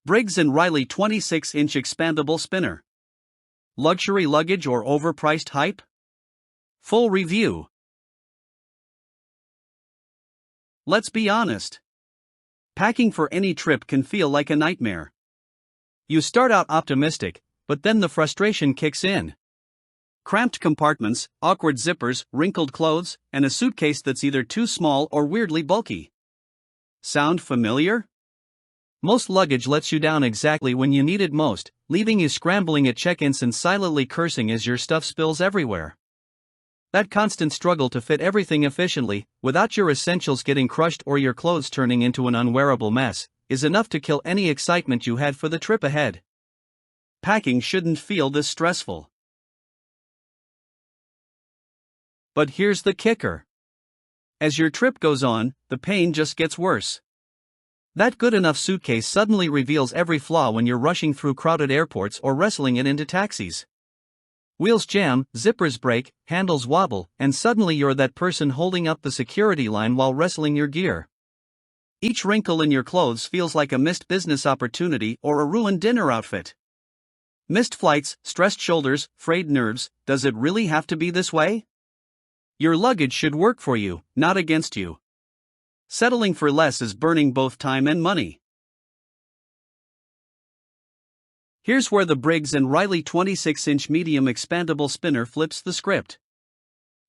Briggs & Riley 26-inch expandable spinner. Luxury luggage or overpriced hype? Full review. Let's be honest. Packing for any trip can feel like a nightmare. You start out optimistic, but then the frustration kicks in. Cramped compartments, awkward zippers, wrinkled clothes, and a suitcase that's either too small or weirdly bulky. Sound familiar? Most luggage lets you down exactly when you need it most, leaving you scrambling at check-ins and silently cursing as your stuff spills everywhere. That constant struggle to fit everything efficiently, without your essentials getting crushed or your clothes turning into an unwearable mess, is enough to kill any excitement you had for the trip ahead. Packing shouldn't feel this stressful. But here's the kicker. As your trip goes on, the pain just gets worse. That good enough suitcase suddenly reveals every flaw when you're rushing through crowded airports or wrestling it into taxis. Wheels jam, zippers break, handles wobble, and suddenly you're that person holding up the security line while wrestling your gear. Each wrinkle in your clothes feels like a missed business opportunity or a ruined dinner outfit. Missed flights, stressed shoulders, frayed nerves. Does it really have to be this way? Your luggage should work for you, not against you. Settling for less is burning both time and money. Here's where the Briggs & Riley 26-inch medium expandable spinner flips the script.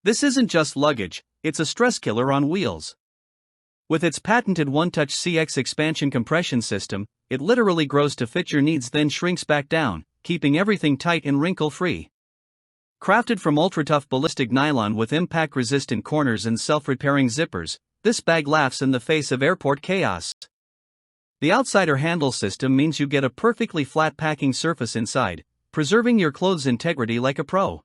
This isn't just luggage, it's a stress killer on wheels. With its patented one-touch CX expansion compression system, it literally grows to fit your needs then shrinks back down, keeping everything tight and wrinkle-free. Crafted from ultra-tough ballistic nylon with impact-resistant corners and self-repairing zippers, this bag laughs in the face of airport chaos. The outsider handle system means you get a perfectly flat packing surface inside, preserving your clothes' integrity like a pro.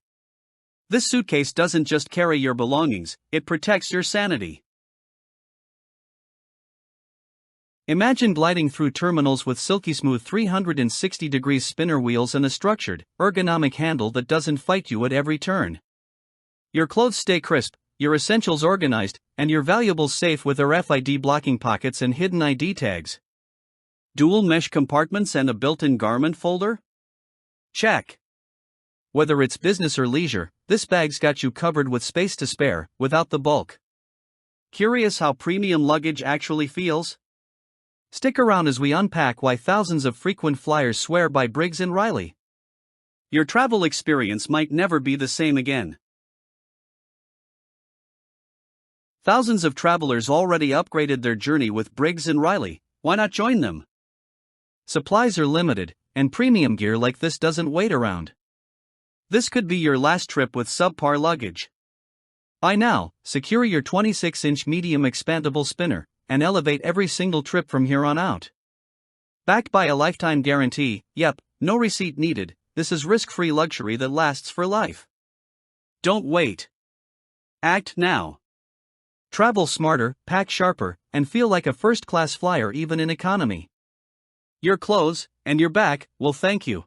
This suitcase doesn't just carry your belongings, it protects your sanity. Imagine gliding through terminals with silky smooth 360-degree spinner wheels and a structured, ergonomic handle that doesn't fight you at every turn. Your clothes stay crisp, your essentials organized, and your valuables safe with RFID blocking pockets and hidden ID tags. Dual mesh compartments and a built-in garment folder? Check. Whether it's business or leisure, this bag's got you covered with space to spare, without the bulk. Curious how premium luggage actually feels? Stick around as we unpack why thousands of frequent flyers swear by Briggs & Riley. Your travel experience might never be the same again. Thousands of travelers already upgraded their journey with Briggs & Riley, why not join them? Supplies are limited, and premium gear like this doesn't wait around. This could be your last trip with subpar luggage. Buy now, secure your 26-inch medium expandable spinner, and elevate every single trip from here on out. Backed by a lifetime guarantee, yep, no receipt needed, this is risk-free luxury that lasts for life. Don't wait. Act now. Travel smarter, pack sharper, and feel like a first-class flyer even in economy. Your clothes, and your back, will thank you.